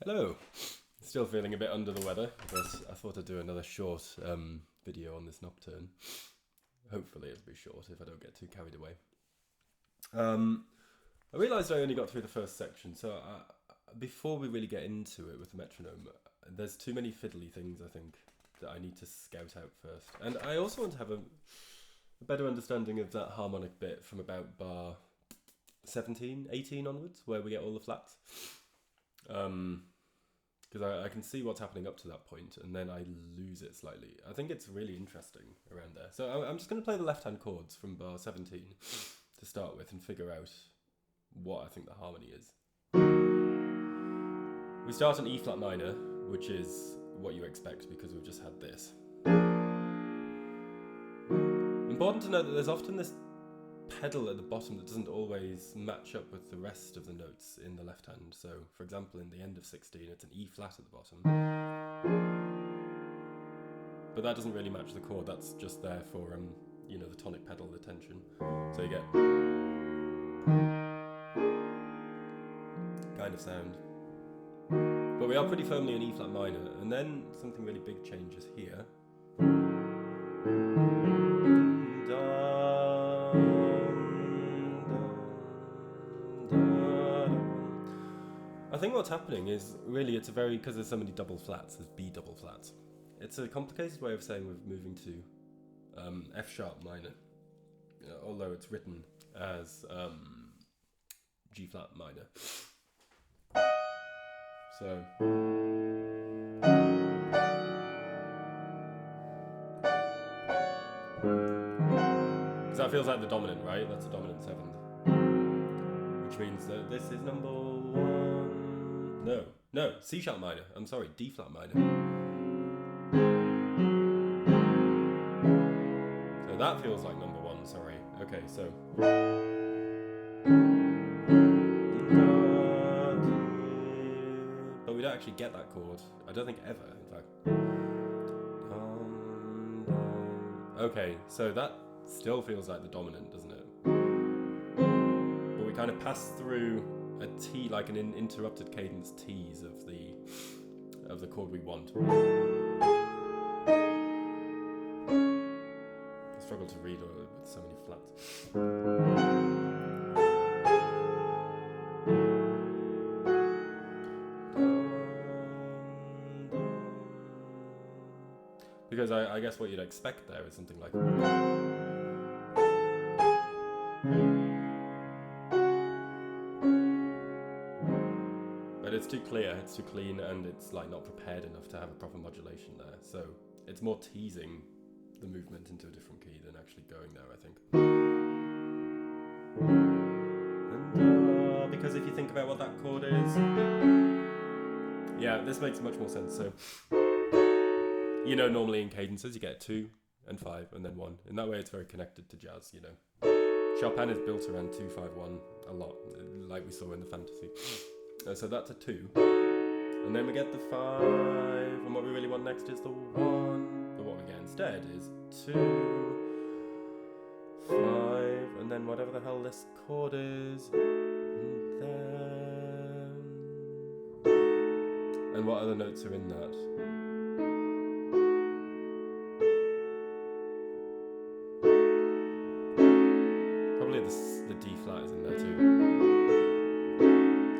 Hello. Still feeling a bit under the weather, but I thought I'd do another short video on this nocturne. Hopefully it'll be short if I don't get too carried away. I realised I only got through the first section, so before we really get into it with the metronome, there's too many fiddly things, I think, that I need to scout out first. And I also want to have a better understanding of that harmonic bit from about bar 17, 18 onwards, where we get all the flats. Because I can see what's happening up to that point, and then I lose it slightly. I think it's really interesting around there. So I'm just going to play the left-hand chords from bar 17 to start with and figure out what I think the harmony is. We start in E flat minor, which is what you expect because we've just had this. Important to note that there's often this pedal at the bottom that doesn't always match up with the rest of the notes in the left hand. So, for example, in the end of 16, it's an E flat at the bottom. But that doesn't really match the chord. That's just there for, the tonic pedal, the tension. So you get kind of sound. But we are pretty firmly in E flat minor, and then something really big changes here. I think what's happening is really because there's so many double flats, there's B double flats. It's a complicated way of saying we're moving to F sharp minor, although it's written as G flat minor. So because that feels like the dominant, right? That's a dominant seventh, which means that this is number 1. No, C sharp minor. I'm sorry, D flat minor. So that feels like number 1, sorry. Okay, so. But we don't actually get that chord. I don't think ever, in fact. Okay, so that still feels like the dominant, doesn't it? But we kind of pass through a T, like an interrupted cadence T's of the chord we want. I struggle to read with so many flats. Because I guess what you'd expect there is something like. But it's too clear, it's too clean, and it's like not prepared enough to have a proper modulation there. So it's more teasing the movement into a different key than actually going there, I think. And because if you think about what that chord is, yeah, this makes much more sense. So, normally in cadences you get 2 and 5 and then 1. In that way it's very connected to jazz, Chopin is built around 2-5-1 a lot, like we saw in the fantasy. So that's a 2. And then we get the 5, and what we really want next is the 1. But what we get instead is 2, 5, and then whatever the hell this chord is, and then. And what other notes are in that? Probably the D flat is in there too.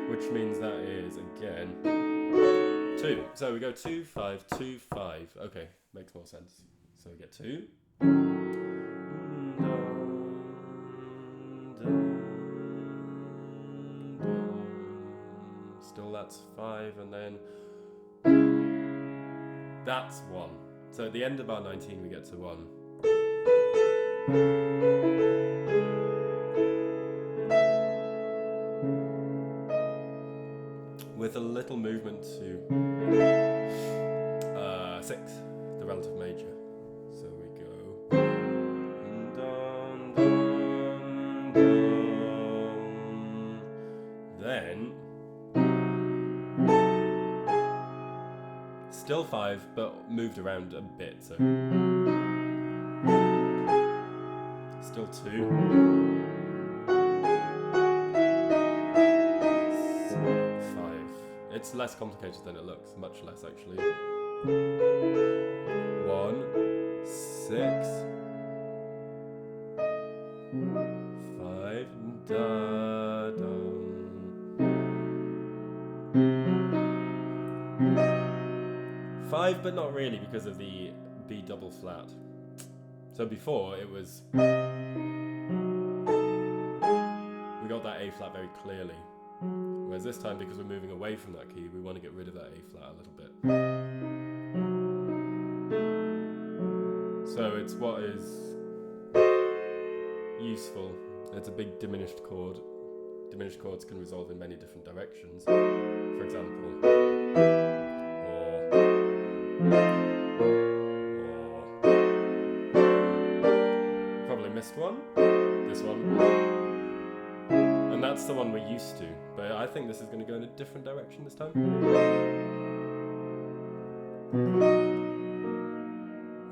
Which means that is, again, 2. So we go 2, 5, 2, 5. Okay, makes more sense. So we get 2. Still that's 5, and then that's 1. So at the end of bar 19 we get to 1. With a little movement to 6, the relative major. So we go dun, dun, dun. Then still 5, but moved around a bit. So still 2. it's less complicated than it looks, much less actually. 1, 6, 5, da, da. 5, but not really because of the B double flat. So before it was, we got that A flat very clearly. Whereas this time, because we're moving away from that key, we want to get rid of that A flat a little bit. So it's what is useful. It's a big diminished chord. Diminished chords can resolve in many different directions. For example, probably missed one. This one. And that's the one we're used to. But I think this is going to go in a different direction this time.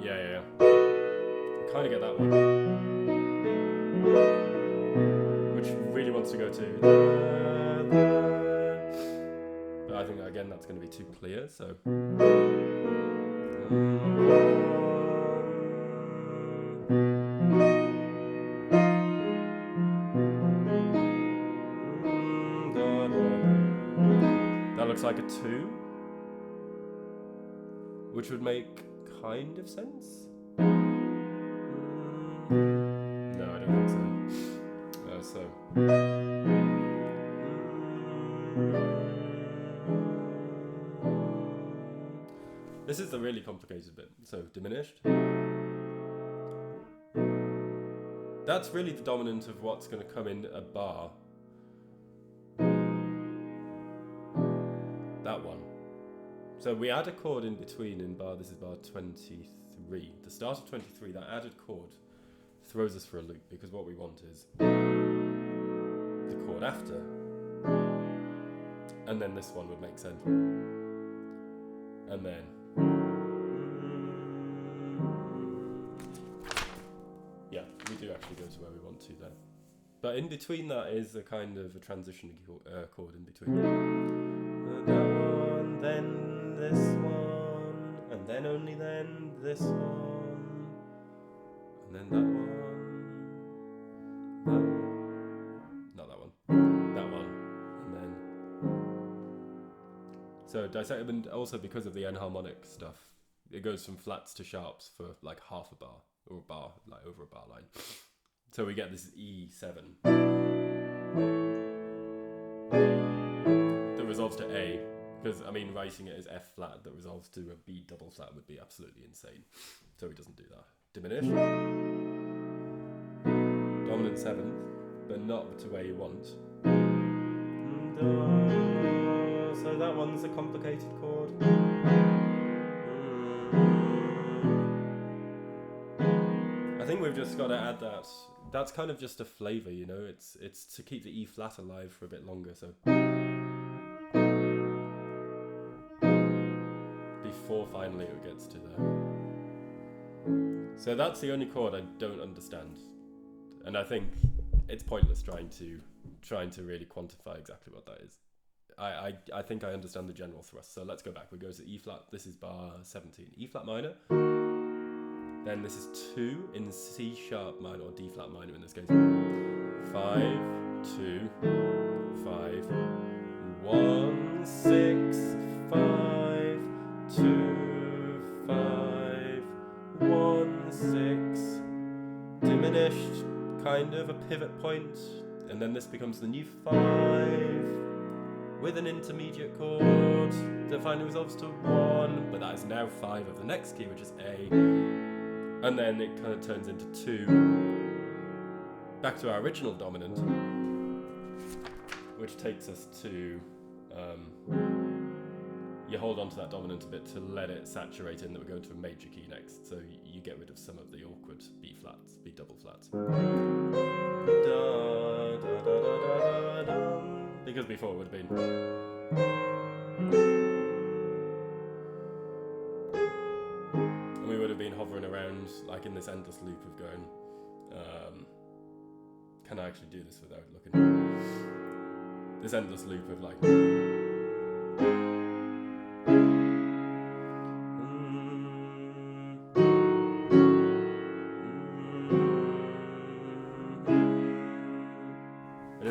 Yeah. I kind of get that one. Which really wants to go to. But I think, again, that's going to be too clear, so. That looks like a 2, which would make kind of sense. No, I don't think so. This is the really complicated bit. So diminished. That's really the dominant of what's going to come in a bar. That one. So we add a chord in between in bar, this is bar 23. The start of 23, that added chord throws us for a loop because what we want is the chord after. And then this one would make sense. And then. Yeah, we do actually go to where we want to there. But in between that is a kind of a transition chord in between. That one, then this one, and then only then this one, and then that one, not that one, that one, and then. So dissect, and also because of the enharmonic stuff, it goes from flats to sharps for like half a bar, or a bar, like over a bar line. So we get this E7. That resolves to A, because I mean writing it as F flat that resolves to a B double flat would be absolutely insane. So he doesn't do that. Diminish. Dominant 7th, but not to where you want. So that one's a complicated chord. I think we've just got to add that. That's kind of just a flavour, you know. It's to keep the E flat alive for a bit longer. So. Before finally it gets to there. So that's the only chord I don't understand, and I think it's pointless trying to really quantify exactly what that is. I think I understand the general thrust. So let's go back. We go to E flat. This is bar 17. E flat minor. Then this is 2 in C sharp minor or D flat minor in this case. 5, 2, 5, 1, 6, 5. 2, 5, 1, 6, diminished, kind of a pivot point, and then this becomes the new 5 with an intermediate chord that finally resolves to 1, but that is now 5 of the next key, which is A, and then it kind of turns into 2, back to our original dominant, which takes us to. You hold on to that dominant a bit to let it saturate in that we're going to a major key next, so you get rid of some of the awkward B flats, B double flats. Because before it would have been. And we would have been hovering around like in this endless loop of going, can I actually do this without looking? This endless loop of like.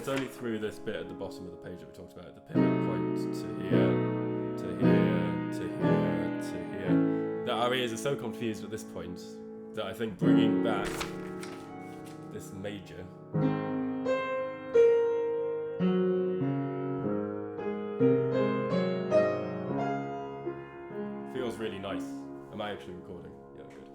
it's only through this bit at the bottom of the page that we talked about, the pivot point to here, to here, to here, to here, that our ears are so confused at this point that I think bringing back this major feels really nice. Am I actually recording? Yeah, good.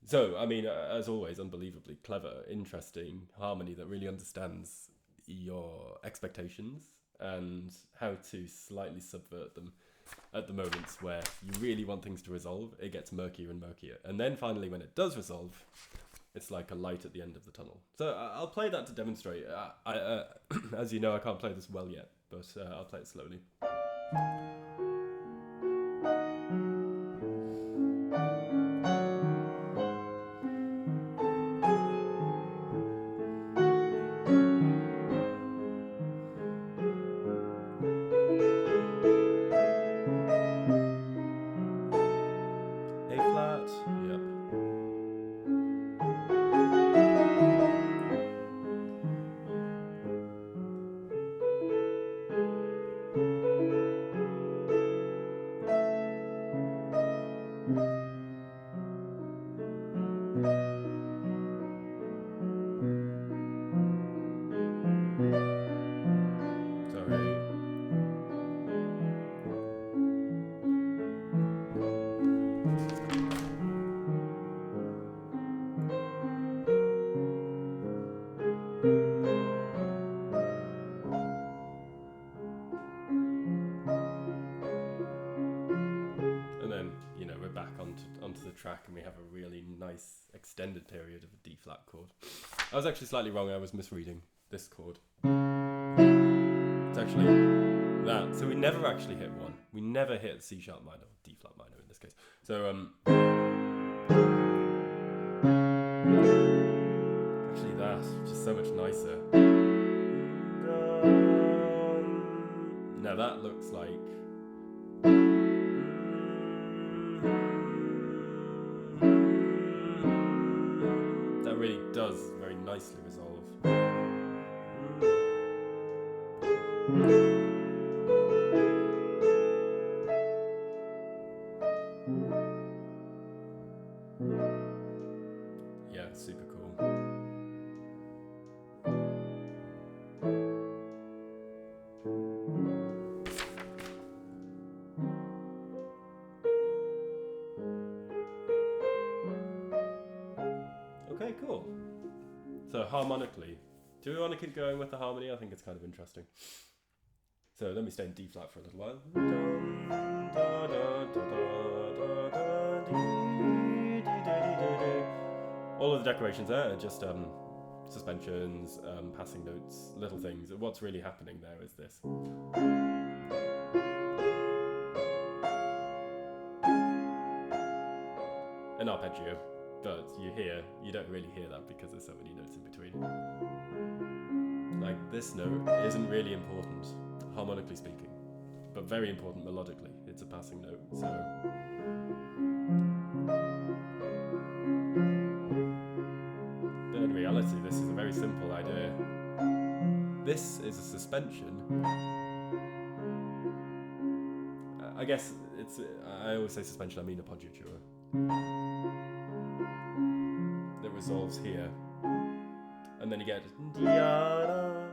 So, I mean, as always, unbelievably clever, interesting harmony that really understands your expectations and how to slightly subvert them at the moments where you really want things to resolve. It gets murkier and murkier. And then finally, when it does resolve, it's like a light at the end of the tunnel. So I'll play that to demonstrate. As you know, I can't play this well yet, but I'll play it slowly. Onto the track, and we have a really nice extended period of a D flat chord. I was actually slightly wrong. I was misreading this chord. It's actually that. So we never actually hit one. We never hit C sharp minor, or D flat minor in this case. So actually that, which is so much nicer. Now that looks like really does very nicely resolve. Yeah, super cool. Okay, cool. So harmonically, do we want to keep going with the harmony? I think it's kind of interesting. So let me stay in D flat for a little while. All of the decorations there are just suspensions, passing notes, little things. What's really happening there is this. An arpeggio. But you don't really hear that because there's so many notes in between. Like this note isn't really important, harmonically speaking, but very important melodically. It's a passing note, so. But in reality, this is a very simple idea. This is a suspension. I guess I always say suspension, I mean appoggiatura. Resolves here, and then you get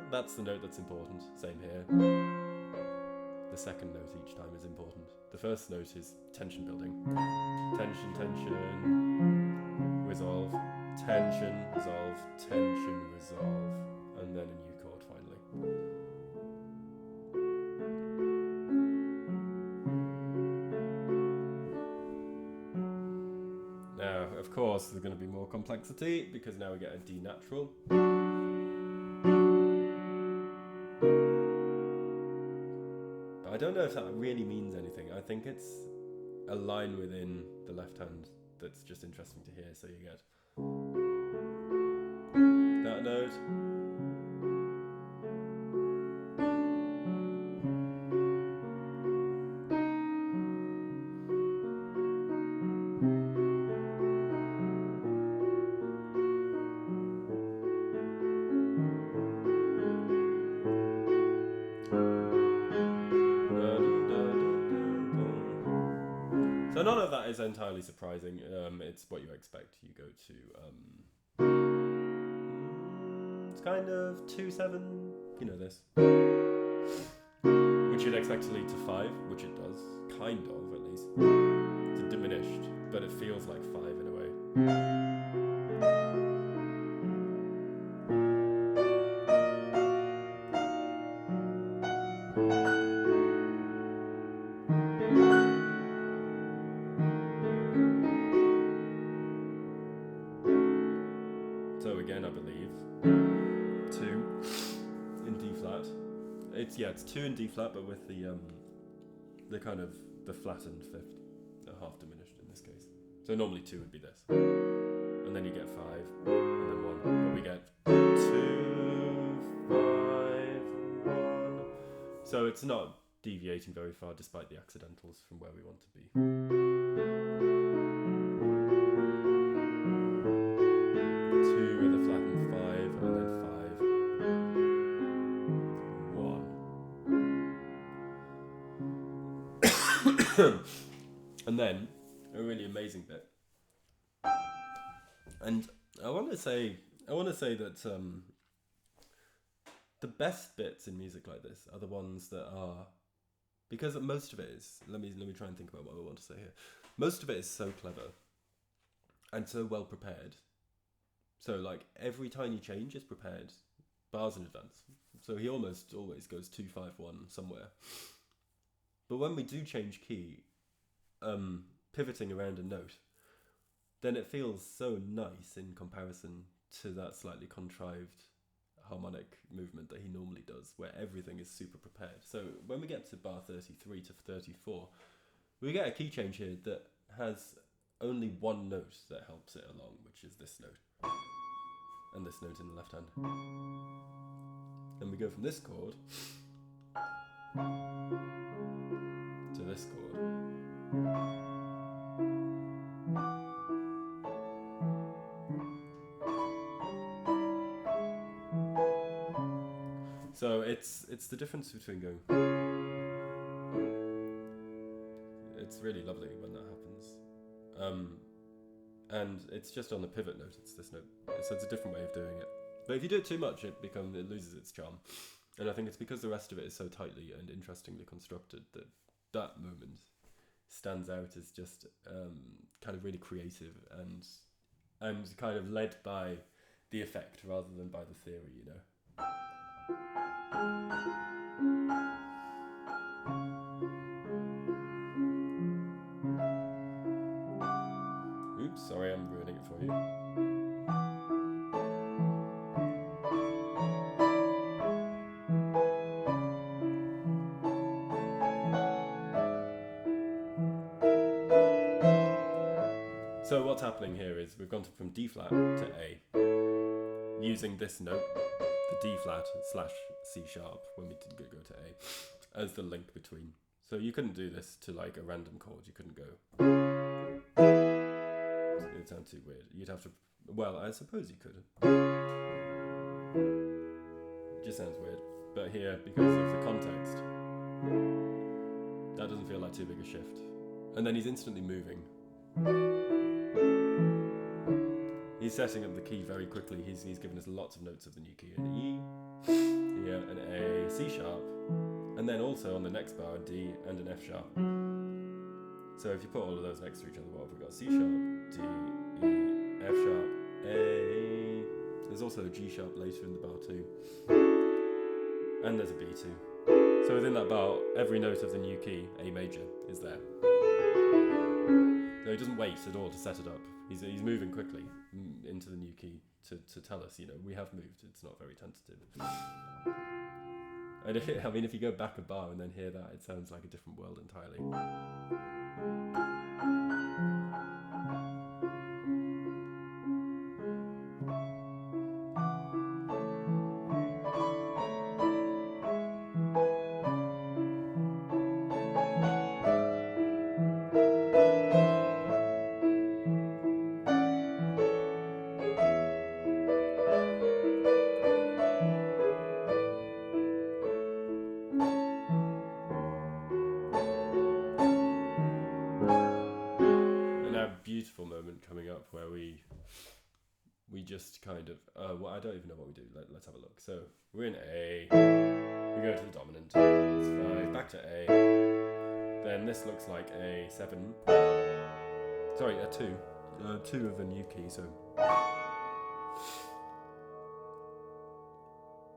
that's the note that's important. Same here. The second note each time is important. The first note is tension building. Tension, tension, resolve, tension, resolve, tension, resolve, and then a new chord finally. Now, of course, there's going to be more complexity because now we get a D natural. But I don't know if that really means anything. I think it's a line within the left hand that's just interesting to hear. So you get that note. So none of that is entirely surprising. It's what you expect. You go to it's kind of 2/7. You know this, which you'd expect to lead to 5, which it does, kind of at least. It's diminished, but it feels like 5 in a way. So again, I believe 2 in D flat. It's 2 in D flat, but with the kind of the flattened 5th, half diminished in this case. So normally 2 would be this, and then you get 5, and then 1. But we get 2, 5, 1. So it's not deviating very far, despite the accidentals from where we want to be. 2 with a flattened 5, and then 5, 1. And then a really amazing bit. And I want to say that the best bits in music like this are the ones that are, because most of it is, let me try and think about what I want to say here. Most of it is so clever and so well prepared. So like every tiny change is prepared bars in advance. So he almost always goes 2, 5, 1 somewhere. But when we do change key, pivoting around a note, then it feels so nice in comparison to that slightly contrived harmonic movement that he normally does, where everything is super prepared. So when we get to bar 33 to 34, we get a key change here that has only one note that helps it along, which is this note, and this note in the left hand. And we go from this chord to this chord. So it's the difference between going. It's really lovely when that happens, and it's just on the pivot note. It's this note, so it's a different way of doing it. But if you do it too much, it loses its charm. And I think it's because the rest of it is so tightly and interestingly constructed that moment stands out as just kind of really creative and kind of led by the effect rather than by the theory, you know. Oops, sorry, I'm ruining it for you. So what's happening here is we've gone from D flat to A, using this note, the D flat / C sharp, when we did go to A, as the link between. So you couldn't do this to like a random chord. You couldn't go. It would sound too weird. You'd have to. Well, I suppose you could. It just sounds weird. But here, because of the context, that doesn't feel like too big a shift. And then he's instantly moving. He's setting up the key very quickly. He's given us lots of notes of the new key. An E, here, an A, C sharp, and then also on the next bar, a D and an F sharp. So if you put all of those next to each other, what have we got? C sharp, D, E, F sharp, A. There's also a G sharp later in the bar too. And there's a B too. So within that bar, every note of the new key, A major, is there. So he doesn't wait at all to set it up. He's moving quickly into the new key to tell us, you know, we have moved. It's not very tentative. And if you go back a bar and then hear that, it sounds like a different world entirely. moment coming up where we just kind of well, I don't even know what we do. Let's have a look. So we're in A, we go to the dominant, it's 5, back to A, then this looks like a 7, sorry, a 2, 2 of a new key, so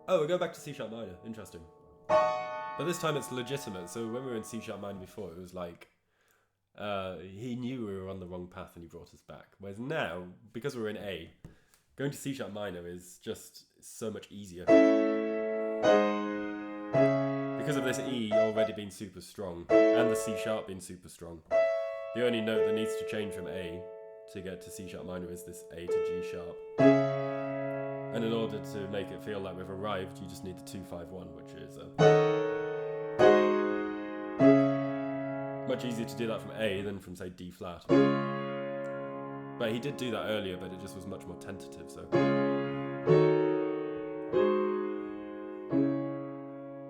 oh, we go back to C sharp minor, interesting. But this time it's legitimate, so when we were in C sharp minor before, it was like he knew we were on the wrong path and he brought us back. Whereas now, because we're in A, going to C sharp minor is just so much easier. Because of this E already being super strong, and the C sharp being super strong, the only note that needs to change from A to get to C sharp minor is this A to G sharp. And in order to make it feel like we've arrived, you just need the 2-5-1, which is much easier to do that from A than from, say, D flat. But he did do that earlier, but it just was much more tentative, so...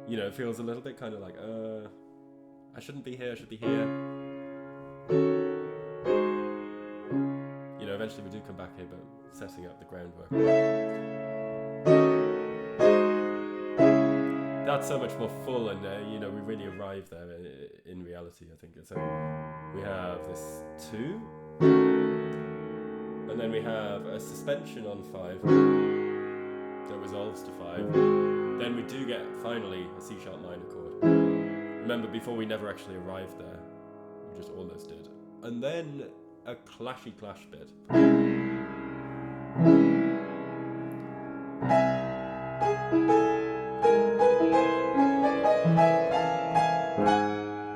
You know, it feels a little bit kind of like, I shouldn't be here, I should be here. You know, eventually we do come back here, but setting up the groundwork. That's so much more full, and you know, we really arrive there in reality, I think. So we have this 2, and then we have a suspension on 5 that resolves to 5. Then we do get finally a C sharp minor chord. Remember, before we never actually arrived there, we just almost did. And then a clashy clash bit.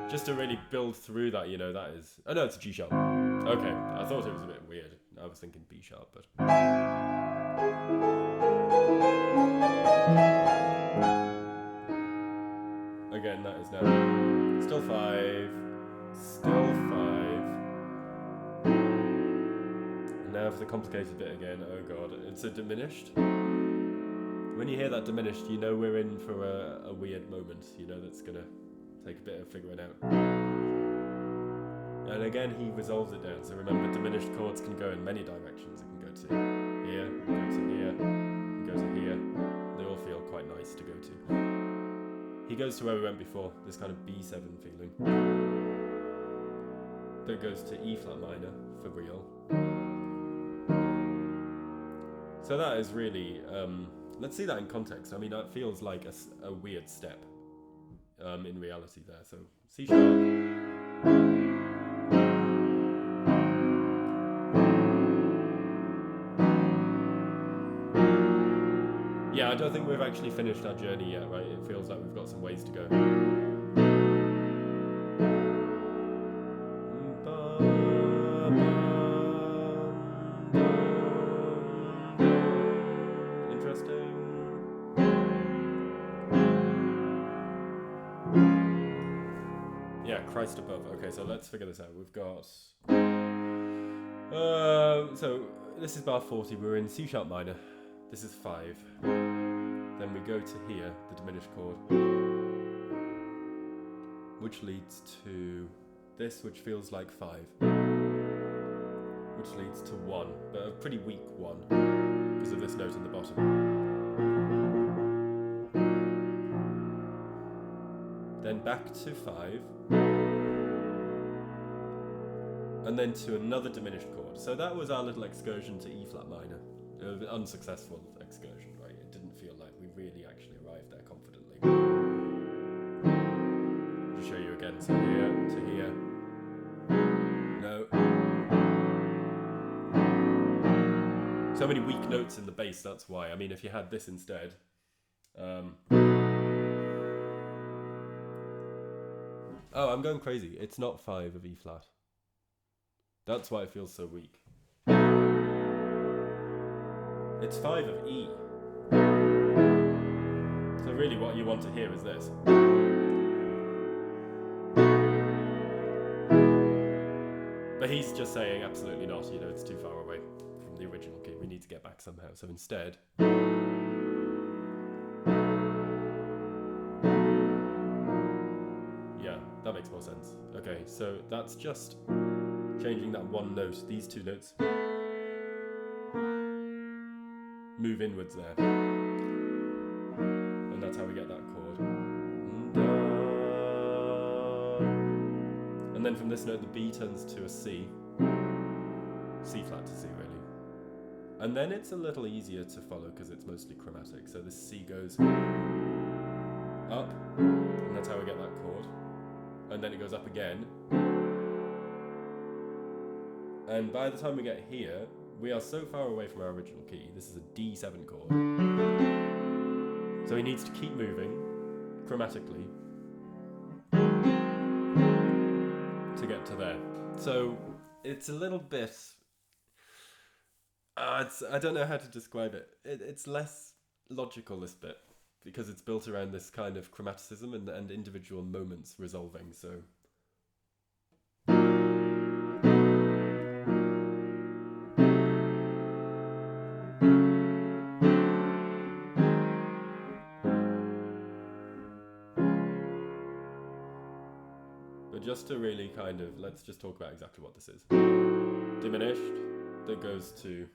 Just to really build through that, you know, that is... Oh no, it's a G sharp. Okay, I thought it was a bit weird. I was thinking B sharp, but... Again, that is now still 5, still 5. And now for the complicated bit again. Oh god, it's a diminished. When you hear that diminished, you know we're in for a weird moment. You know that's gonna take a bit of figuring out. And again, he resolves it down. So remember, diminished chords can go in many directions. It can go to here, go to here, go to here. They all feel quite nice to go to. He goes to where we went before, this kind of B7 feeling. That goes to E flat minor for real. So that is really, let's see that in context. I mean, that feels like a weird step in reality there. So C sharp. Yeah, I don't think we've actually finished our journey yet, right? It feels like we've got some ways to go. Interesting. Yeah, Christ above. Okay, so let's figure this out. We've got... so this is bar 40. We're in C sharp minor. This is 5. Then we go to here, the diminished chord, which leads to this, which feels like 5, which leads to 1, but a pretty weak 1 because of this note in the bottom. Then back to 5, and then to another diminished chord. So that was our little excursion to E flat minor. An unsuccessful excursion, right? It didn't feel like we really actually arrived there confidently. I'll show you again. So here to here. No. So many weak notes in the bass, that's why. I mean, if you had this instead. Oh, I'm going crazy. It's not 5 of E flat. That's why it feels so weak. It's 5 of E. So really what you want to hear is this. But he's just saying absolutely not, you know, it's too far away from the original key. We need to get back somehow. So instead... Yeah, that makes more sense. Okay, so that's just changing that one note, these two notes move inwards there. And that's how we get that chord. And then from this note, the B turns to a C. C flat to C, really. And then it's a little easier to follow because it's mostly chromatic. So this C goes up, and that's how we get that chord. And then it goes up again. And by the time we get here, we are so far away from our original key. This is a D7 chord. So he needs to keep moving chromatically to get to there. So it's a little bit... I don't know how to describe it. It's less logical, this bit, because it's built around this kind of chromaticism and individual moments resolving, so... But just to really kind of, let's just talk about exactly what this is. Diminished, that goes to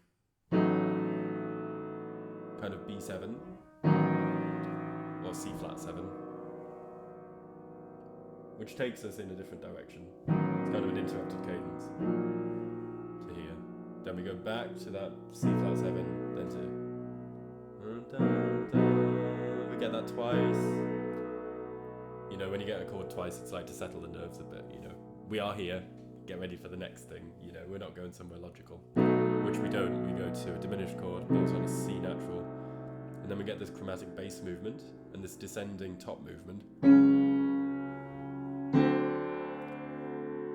kind of B7, or C flat 7, which takes us in a different direction. It's kind of an interrupted cadence to here. Then we go back to that C flat 7, then to... We get that twice. You know, when you get a chord twice, it's like to settle the nerves a bit, you know. We are here, get ready for the next thing, you know, we're not going somewhere logical. Which we don't, we go to a diminished chord built on a C natural. And then we get this chromatic bass movement, and this descending top movement.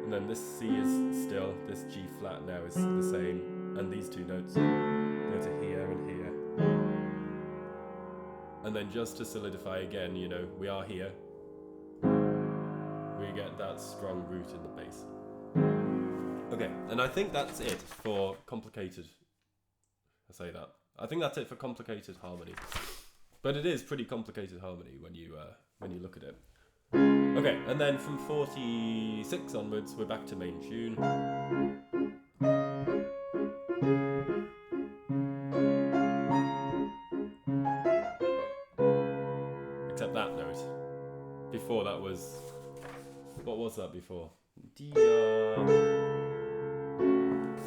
And then this C is still, this G flat now is the same, and these two notes go to here and here. And then just to solidify again, you know, we are here. We get that strong root in the bass. Okay, and I think that's it for complicated... I say that. I think that's it for complicated harmony. But it is pretty complicated harmony when you look at it. Okay, and then from 46 onwards, we're back to main tune. Except that note. Before that was... What was that before? D.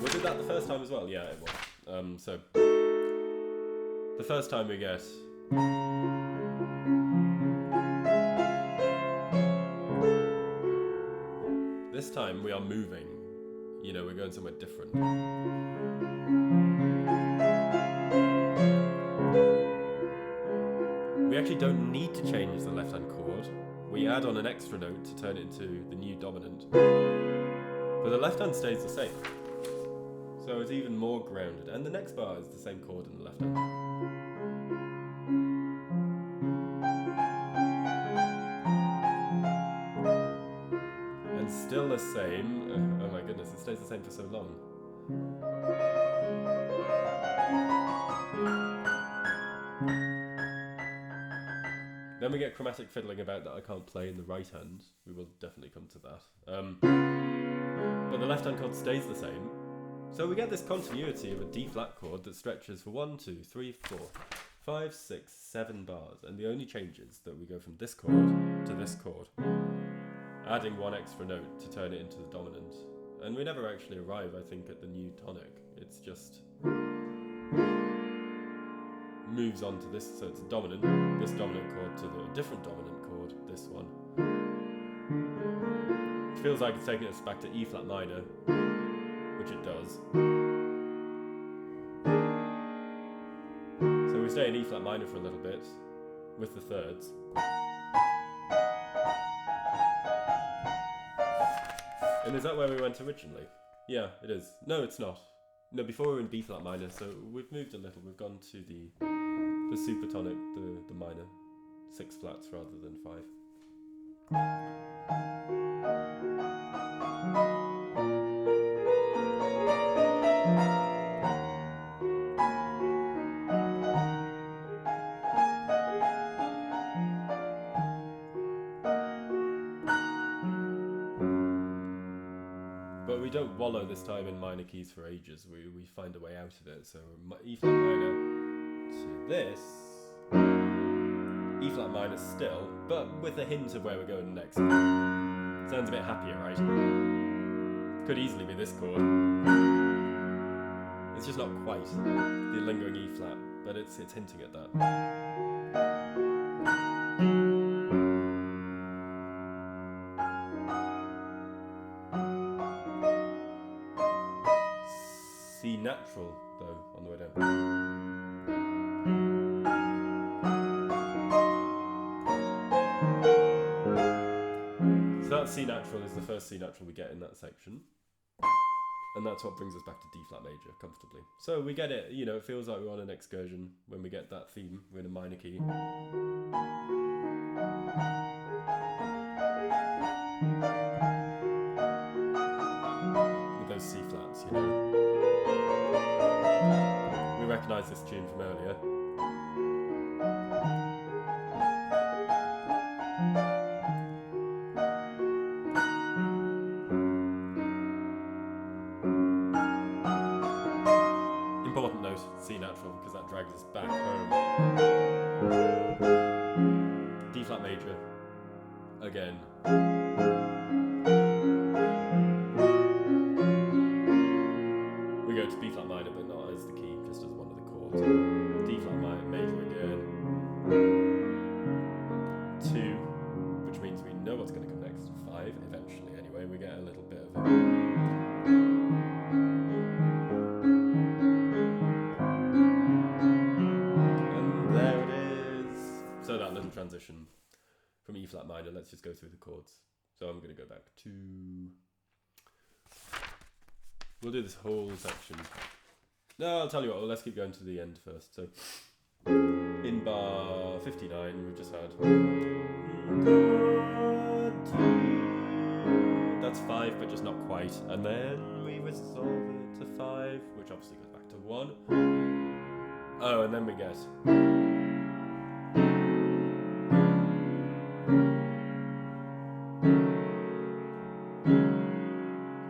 Was it that the first time as well? Yeah, it was. So the first time we get this time we are moving. You know, we're going somewhere different. We actually don't need to change the left-hand chord. We add on an extra note to turn it into the new dominant. But the left hand stays the same. So it's even more grounded. And the next bar is the same chord in the left hand. And still the same. Oh my goodness, it stays the same for so long. Then we get chromatic fiddling about that I can't play in the right hand. We will definitely come to that. But the left hand chord stays the same. So we get this continuity of a D flat chord that stretches for 1, 2, 3, 4, 5, 6, 7 bars. And the only change is that we go from this chord to this chord, adding one extra note to turn it into the dominant. And we never actually arrive, I think, at the new tonic. It's just... moves on to this, so it's a dominant, this dominant chord to the different dominant chord, this one. It feels like it's taking us back to E flat minor, which it does. So we stay in E flat minor for a little bit, with the thirds. And is that where we went originally? Yeah, it is. No, it's not. No, before we were in B flat minor, so we've moved a little. We've gone to the supertonic, the minor, 6 flats rather than 5. But we we don't wallow this time in minor keys for ages. We find a way out of it. So E flat minor to this, E flat minor still, but with a hint of where we're going next. Sounds a bit happier, right? Could easily be this chord. It's just not quite the lingering E flat, but it's hinting at that. C natural, though, on the way down. So that C natural is the first C natural we get in that section. And that's what brings us back to D flat major comfortably. So we get it, it feels like we're on an excursion when we get that theme. We're in a minor key. With those C flats, We recognise this tune from earlier. Important note, C natural, because that drags us back home. D flat major, again. We go to B flat minor, but not as the key, just as one of the chords. D flat major again. 2, which means we know what's going to come next. 5, eventually anyway, we get a little bit of it. Transition from E flat minor. Let's just go through the chords. So I'm going to go back to... We'll do this whole section. No, I'll tell you what, let's keep going to the end first. So in bar 59 we've just had... That's 5, but just not quite. And then we resolve it to 5, which obviously goes back to 1. Oh, and then we get...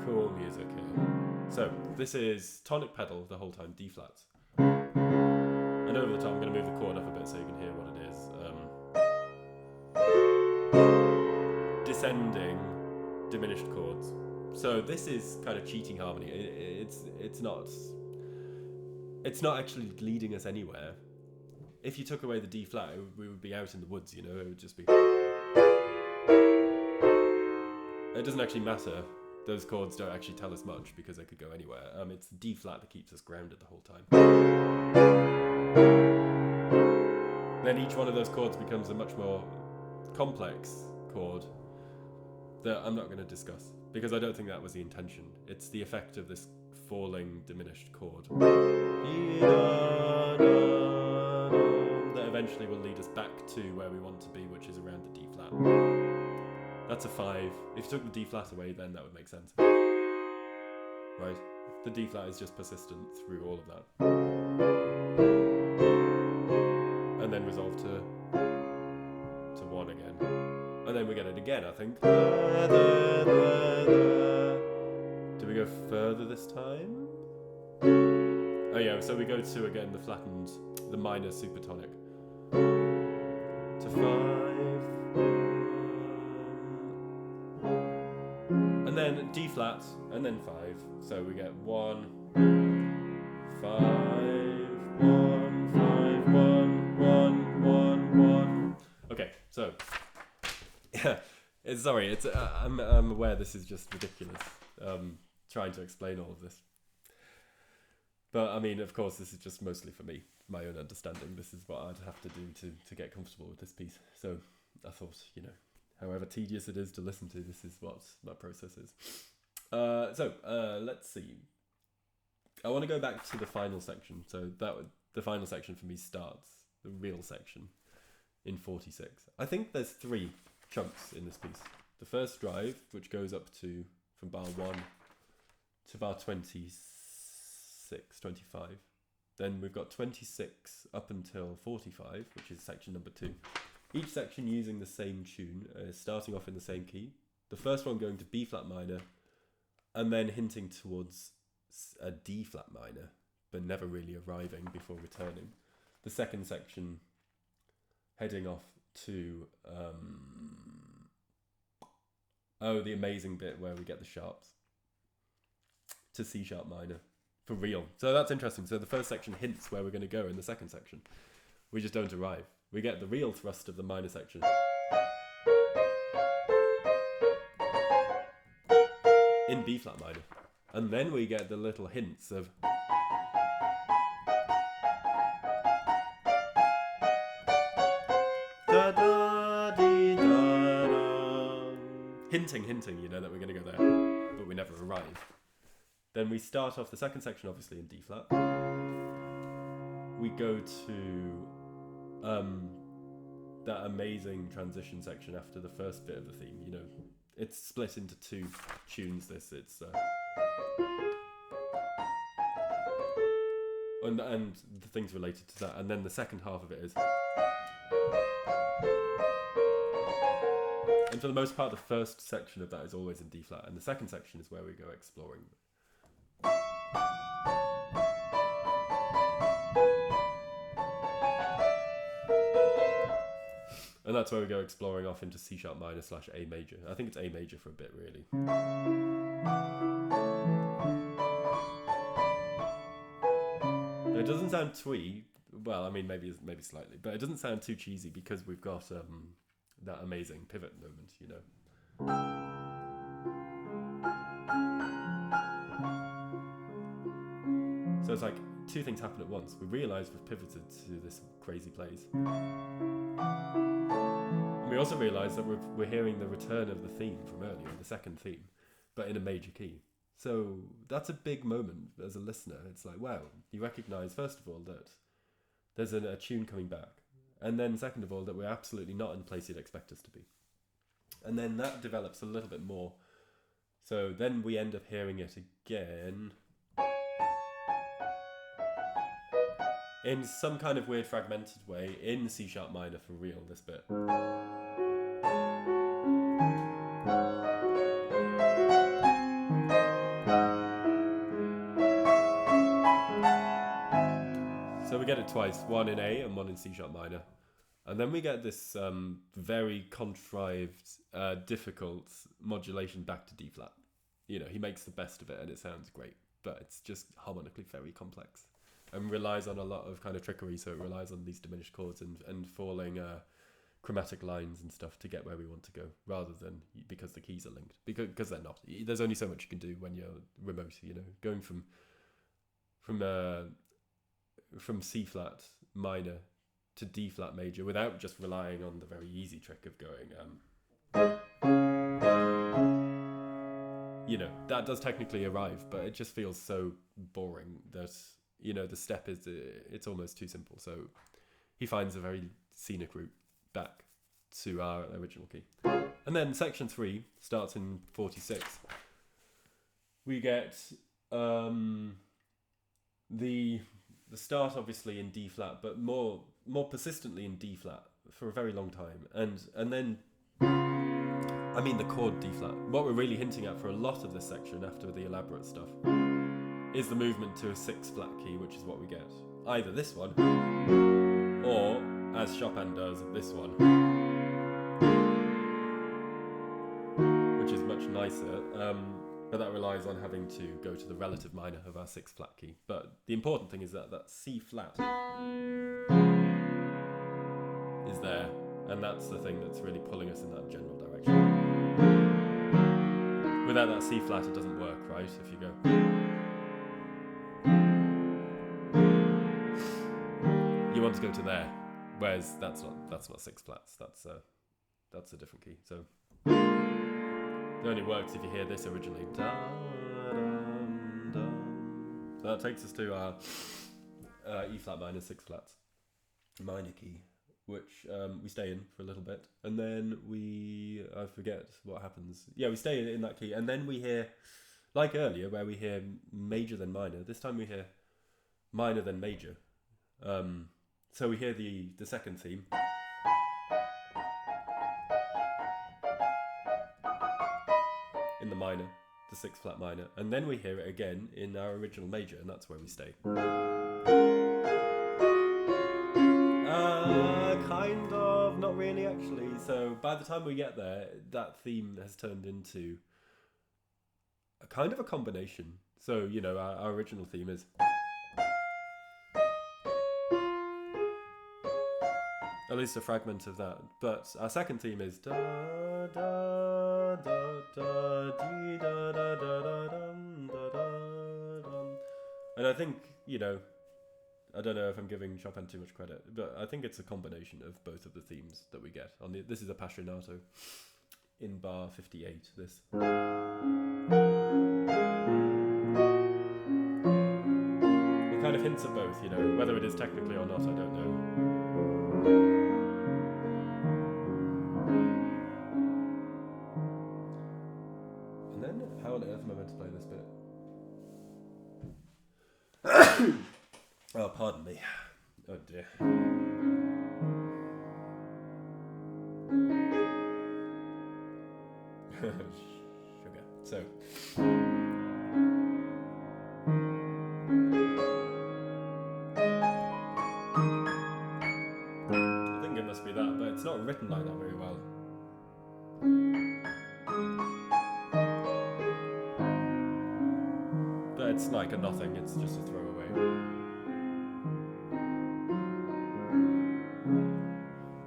Cool music here. So this is tonic pedal the whole time, D flats. And over the top I'm going to move the chord up a bit so you can hear what it is. Descending diminished chords. So this is kind of cheating harmony. It's not actually leading us anywhere. If you took away the D flat, we would be out in the woods, It would just be... It doesn't actually matter. Those chords don't actually tell us much because they could go anywhere. It's the D flat that keeps us grounded the whole time. Then each one of those chords becomes a much more complex chord that I'm not going to discuss because I don't think that was the intention. It's the effect of this falling diminished chord that eventually will lead us back to where we want to be, which is around the D flat. That's a 5. If you took the D flat away, then that would make sense. Right? The D flat is just persistent through all of that. And then resolve to 1 again. And then we get it again, I think. Do we go further this time? Oh yeah, so we go to, again, the flattened, the minor supertonic. To 5. And then D flat, and then 5. So we get 1, 5, 1, 5, 1, 1, 1, 1. Okay, so yeah, I'm aware this is just ridiculous. Trying to explain all of this, but I mean, of course, this is just mostly for me, my own understanding. This is what I'd have to do to get comfortable with this piece. So I thought, however tedious it is to listen to, this is what my process is. Let's see. I want to go back to the final section. So the final section for me starts, the real section, in 46. I think there's 3 chunks in this piece. The first drive, which goes up to, from bar 1 to bar 26, 25. Then we've got 26 up until 45, which is section number 2. Each section using the same tune, starting off in the same key. The first one going to B flat minor, and then hinting towards a D flat minor, but never really arriving before returning. The second section heading off to the amazing bit where we get the sharps to C sharp minor for real. So that's interesting. So the first section hints where we're going to go in the second section. We just don't arrive. We get the real thrust of the minor section in B flat minor, and then we get the little hints of da da dee da da, hinting, you know, that we're going to go there, but we never arrive. Then we start off the second section obviously in D flat. We go to that amazing transition section after the first bit of the theme. You know, it's split into two tunes. It's and the things related to that, and then the second half of it is. And for the most part, the first section of that is always in D flat, and the second section is where we go exploring. And that's where we go exploring off into C sharp minor / A major. I think it's A major for a bit, really. It doesn't sound twee. Well, I mean, maybe slightly, but it doesn't sound too cheesy because we've got that amazing pivot moment, you know. So it's like two things happen at once. We realise we've pivoted to this crazy place. And we also realise that we're hearing the return of the theme from earlier, the second theme, but in a major key. So that's a big moment as a listener. It's like, wow, you recognise, first of all, that there's a tune coming back. And then second of all, that we're absolutely not in the place you'd expect us to be. And then that develops a little bit more. So then we end up hearing it again in some kind of weird fragmented way in C sharp minor for real, this bit. So we get it twice, one in A and one in C sharp minor. And then we get this very contrived, difficult modulation back to D flat. You know, he makes the best of it and it sounds great, but it's just harmonically very complex and relies on a lot of kind of trickery. So it relies on these diminished chords and falling chromatic lines and stuff to get where we want to go, rather than because the keys are linked. Because they're not. There's only so much you can do when you're remote, you know, going from C flat minor to D flat major without just relying on the very easy trick of going you know, that does technically arrive, but it just feels so boring that, you know, the step is it's almost too simple. So he finds a very scenic route back to our original key. And then section 3 starts in 46. We get the start obviously in D flat, but more persistently in D flat for a very long time, and then I mean the chord D flat. What we're really hinting at for a lot of this section after the elaborate stuff is the movement to a 6 flat key, which is what we get. Either this one, or as Chopin does, this one, which is much nicer. But that relies on having to go to the relative minor of our 6 flat key. But the important thing is that C flat is there, and that's the thing that's really pulling us in that general direction. Without that C flat, it doesn't work, right? If you go, you want to go to there, whereas that's not 6 flats. That's a different key. So it only works if you hear this originally. Da, dum, dum. So that takes us to our E flat minor 6 flats minor key, which we stay in for a little bit, and then I forget what happens. Yeah, we stay in that key, and then we hear, like earlier, where we hear major then minor. This time we hear minor then major. So we hear the second theme. In the minor, the 6th flat minor, and then we hear it again in our original major, and that's where we stay. Kind of, not really actually. So by the time we get there, that theme has turned into a kind of a combination. So, you know, our original theme is... at least a fragment of that. But our second theme is... da, da, da, da, dee, da, da, da, da, dum, da, da, dum. And I think, you know, I don't know if I'm giving Chopin too much credit, but I think it's a combination of both of the themes that we get. This is a Passionato in bar 58, this. It kind of hints at both, you know, whether it is technically or not, I don't know. And then, how on earth am I meant to play this bit? Oh, pardon me. Oh dear. Sugar. So. I think it must be that, but it's not written like that very well. But it's like a nothing, it's just a throwaway.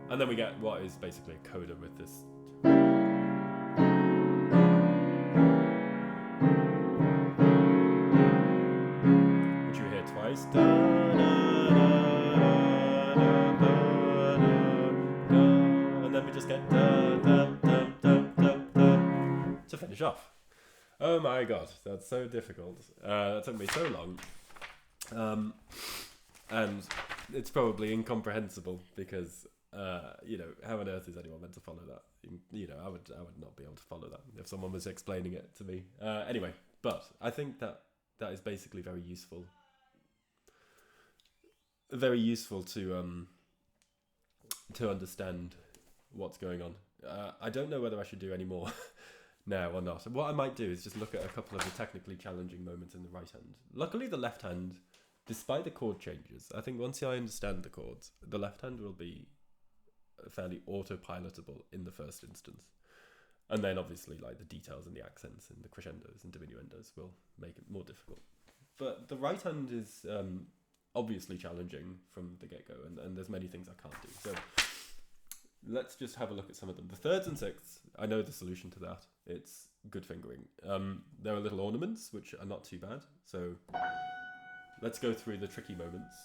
And then we get what is basically a coda with this. Which you hear twice. Da, da, da, da, da, da, da, and then we just get da, da, da, da, da, da, to finish off. Oh my god, that's so difficult. That took me so long. And it's probably incomprehensible because... you know, how on earth is anyone meant to follow that? You know, I would not be able to follow that if someone was explaining it to me. Anyway, but I think that is basically very useful. Very useful to understand what's going on. I don't know whether I should do any more now or not. What I might do is just look at a couple of the technically challenging moments in the right hand. Luckily, the left hand, despite the chord changes, I think once I understand the chords, the left hand will be fairly autopilotable in the first instance, and then obviously like the details and the accents and the crescendos and diminuendos will make it more difficult. But the right hand is obviously challenging from the get-go, and there's many things I can't do. So let's just have a look at some of them. The thirds and sixths, I know the solution to that. It's good fingering. There are little ornaments which are not too bad, so let's go through the tricky moments.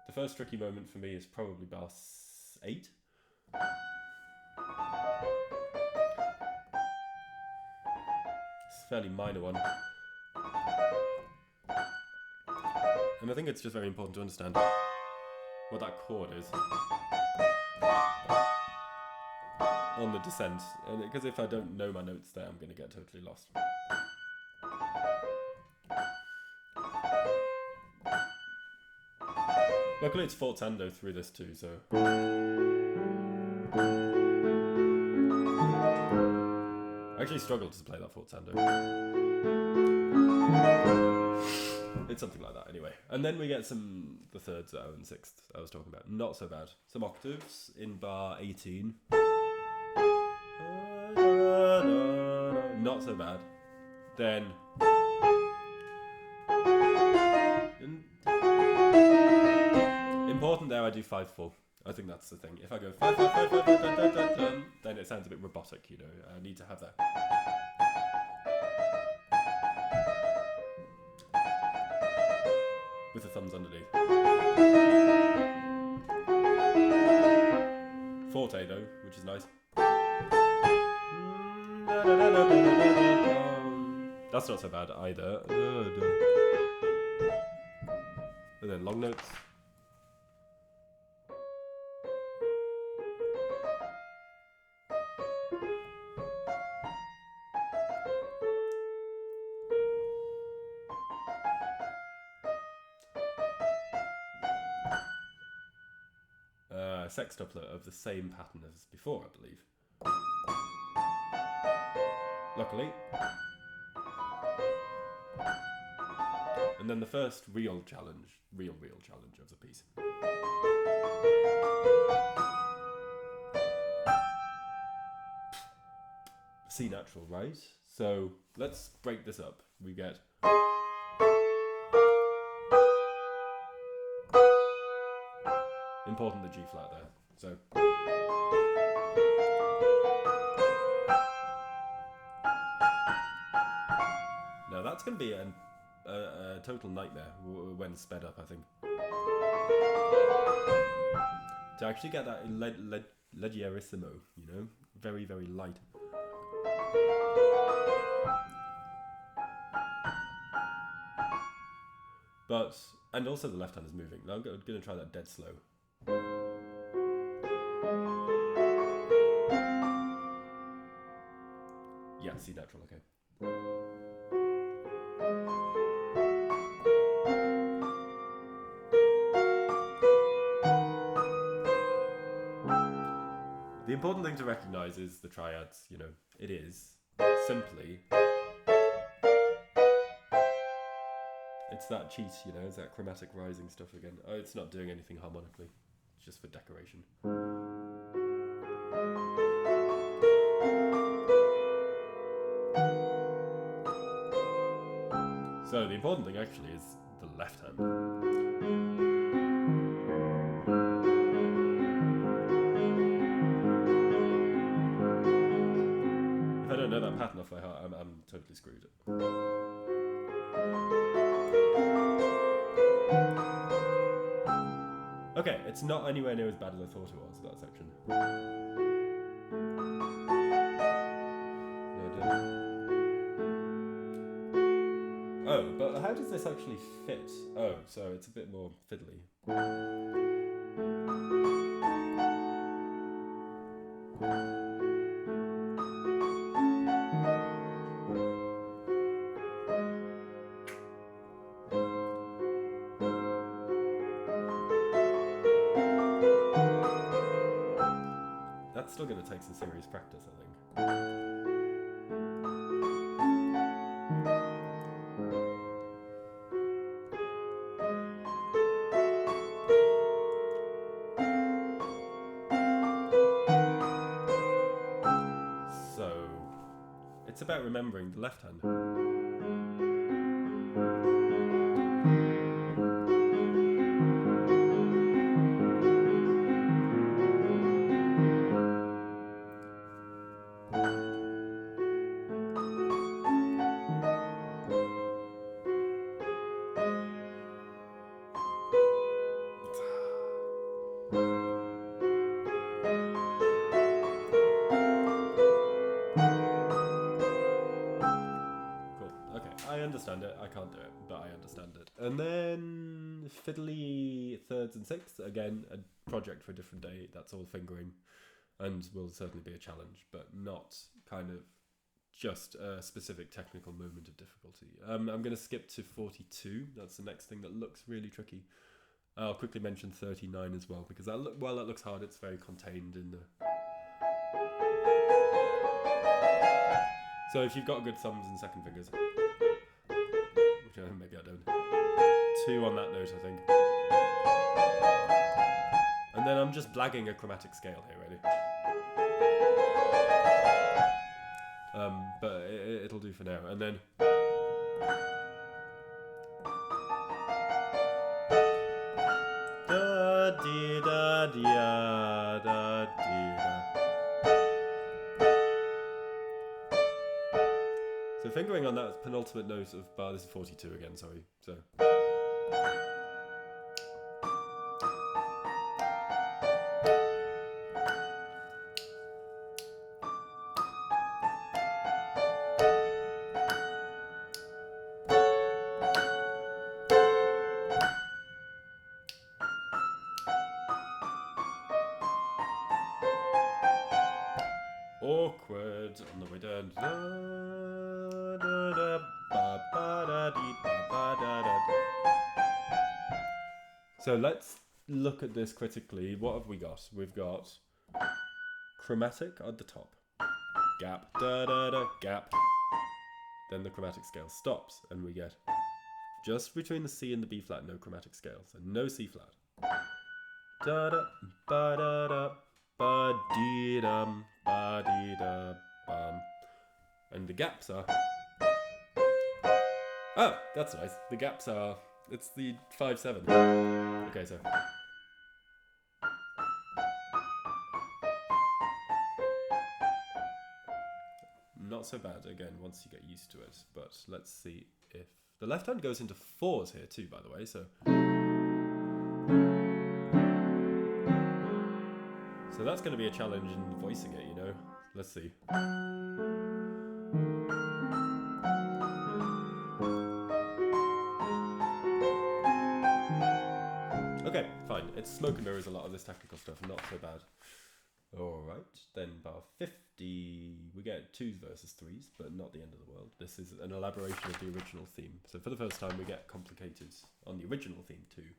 The first tricky moment for me is probably bar 8. It's a fairly minor one, and I think it's just very important to understand what that chord is on the descent, and because if I don't know my notes there, I'm going to get totally lost. Luckily it's forzando through this too, so... I actually struggled to play that forzando. It's something like that anyway. And then we get the thirds and sixths I was talking about. Not so bad. Some octaves in bar 18. Not so bad. Then... important there, I do 5/4. I think that's the thing. If I go 5, 5, 5, 5, 5, 5, 5, 5, 5, then it sounds a bit robotic, you know. I need to have that. With the thumbs underneath. Forte though, which is nice. That's not so bad either. And then long notes. Sextuplet of the same pattern as before, I believe. Luckily. And then the first real challenge of the piece. C natural, right? So let's break this up. We get important the G flat there. So now that's going to be a total nightmare when sped up, I think. To actually get that leggerissimo, you know, very, very light. But, and also the left hand is moving. Now I'm going to try that dead slow. Yeah, C natural, okay. The important thing to recognize is the triads, you know, it is simply, it's that cheat, you know, it's that chromatic rising stuff again. Oh, it's not doing anything harmonically, it's just for decoration. So the important thing actually is the left hand. If I don't know that pattern off by heart, I'm totally screwed. Okay, it's not anywhere near as bad as I thought it was, that section. Oh, but how does this actually fit? Oh, so it's a bit more fiddly. That's still going to take some serious practice, I think. So, it's about remembering the left hand. I understand it, I can't do it, but I understand it. And then fiddly thirds and sixths, again, a project for a different day, that's all fingering, and will certainly be a challenge, but not kind of just a specific technical moment of difficulty. I'm going to skip to 42, that's the next thing that looks really tricky. I'll quickly mention 39 as well, because that looks hard, it's very contained in the... So if you've got good thumbs and second fingers, which maybe I don't, 2 on that note I think. And then I'm just blagging a chromatic scale here, really. But it'll do for now. And then... Da dee da dee da dee da. So fingering on that penultimate note of bar, this is 42 again, sorry. So. Awkward on the way down. So let's look at this critically. What have we got? We've got chromatic at the top, gap, da da da, gap, then the chromatic scale stops, and we get just between the C and the B flat, no chromatic scale, so no C flat. Da da ba da da ba dee dum ba dee da bum, and the gaps are. Oh, that's nice. The gaps are. It's the 5/7. Okay, so. Not so bad, again, once you get used to it. But let's see if... The left hand goes into 4s here too, by the way, so... So that's going to be a challenge in voicing it, you know? Let's see. Okay, fine. It's smoke and mirrors a lot of this technical stuff, not so bad. Alright, then bar 50, we get 2s versus 3s, but not the end of the world. This is an elaboration of the original theme. So for the first time we get complicated on the original theme too.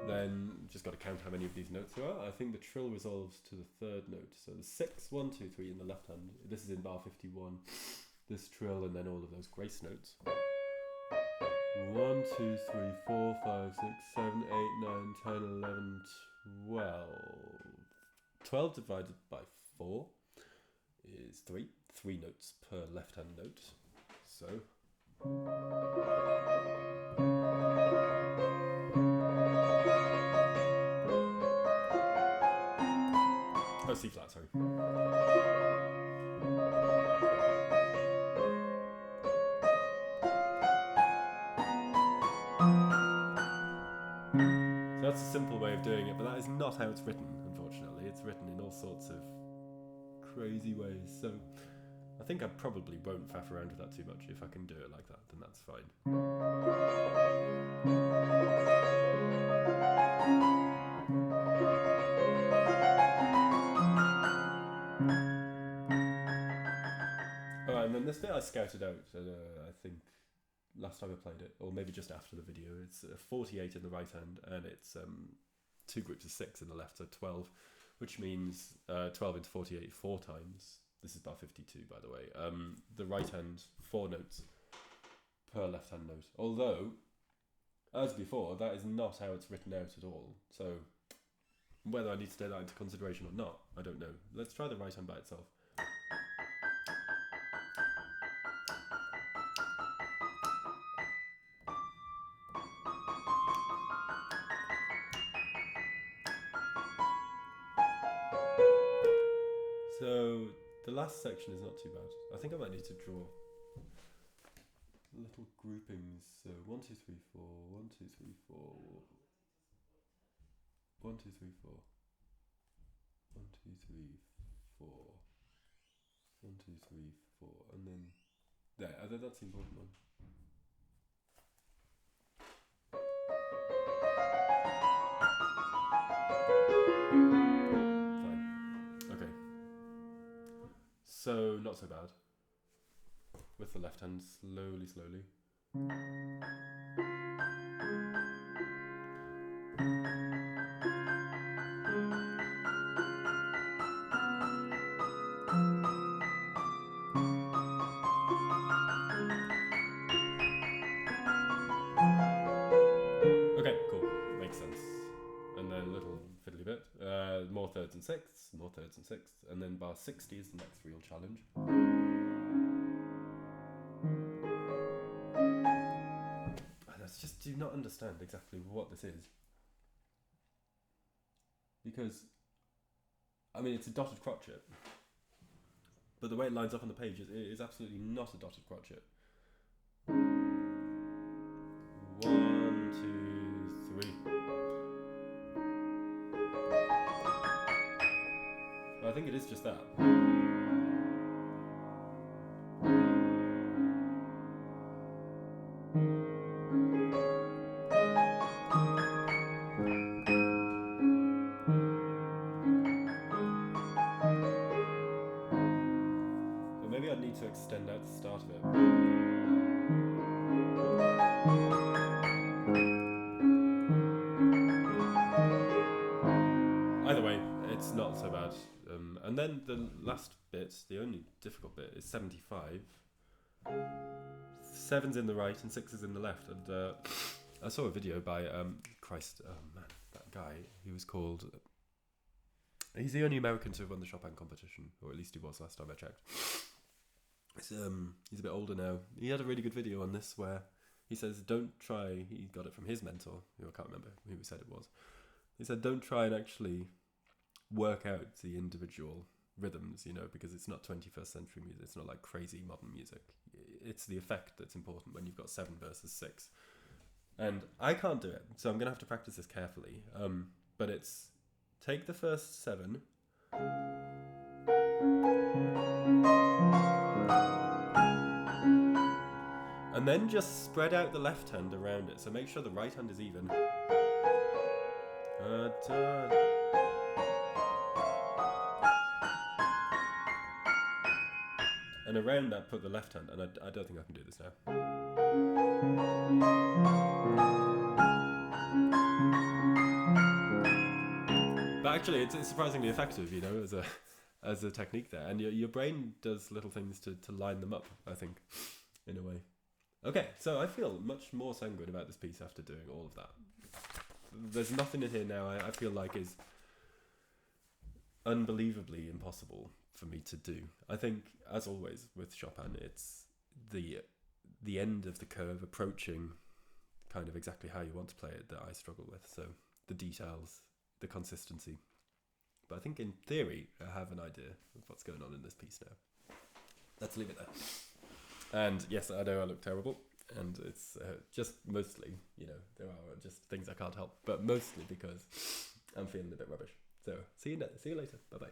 Then just got to count how many of these notes there are. I think the trill resolves to the 3rd note. So the 6, 1, 2, 3 in the left hand. This is in bar 51. This trill and then all of those grace notes. 1, 2, 3, 4, 5, 6, 7, 8, 9, 10, 11, 12. 12 divided by 4 is 3. 3 notes per left hand note. So. Oh, C flat, sorry. That's a simple way of doing it, but that is not how it's written, unfortunately. It's written in all sorts of crazy ways, so I think I probably won't faff around with that too much. If I can do it like that, then that's fine. Alright, and then this bit I scouted out, I think, last time I played it, or maybe just after the video. It's 48 in the right hand, and it's 2 groups of 6 in the left, so 12, which means 12 into 48 4 times. This is bar 52, by the way. The right hand, 4 notes per left hand note. Although, as before, that is not how it's written out at all. So, whether I need to take that into consideration or not, I don't know. Let's try the right hand by itself. So the last section is not too bad. I think I might need to draw little groupings. So 1, 2, 3, 4, 1, 2, 3, 4, 1, 2, 3, 4, 1, 2, 3, 4, 1, 2, 3, 4, and then there. I think that's the important one. So, not so bad. With the left hand, slowly, slowly. Okay, cool. Makes sense. And then a little fiddly bit. More thirds and sixths, more thirds and sixths. And then bar 60 is the next real challenge. And I just do not understand exactly what this is. Because, I mean, it's a dotted crotchet. But the way it lines up on the page is absolutely not a dotted crotchet. 1, 2, 3. I think it is just that. Or maybe I'd need to extend out the start of it. it's not so bad. And then the last bit, the only difficult bit, is 75. 7's in the right and 6 is in the left. And I saw a video by that guy. He was called. He's the only American to have won the Chopin competition, or at least he was last time I checked. He's a bit older now. He had a really good video on this where he says, don't try. He got it from his mentor, who I can't remember who said it was. He said, don't try and actually work out the individual rhythms, because it's not 21st century music. It's not like crazy modern music. It's the effect that's important when you've got 7 versus 6. And I can't do it, so I'm going to have to practice this carefully. But it's take the first 7, and then just spread out the left hand around it. So make sure the right hand is even. And around that, put the left hand. And I don't think I can do this now. But actually, it's surprisingly effective, as a technique there. And your brain does little things to line them up, I think, in a way. Okay, so I feel much more sanguine about this piece after doing all of that. There's nothing in here now I feel like is unbelievably impossible for me to do. I think, as always with Chopin, it's the end of the curve approaching kind of exactly how you want to play it that I struggle with. So the details, the consistency. But I think in theory, I have an idea of what's going on in this piece now. Let's leave it there. And yes, I know I look terrible, and it's just mostly, there are just things I can't help, but mostly because I'm feeling a bit rubbish. So see you later. Bye bye.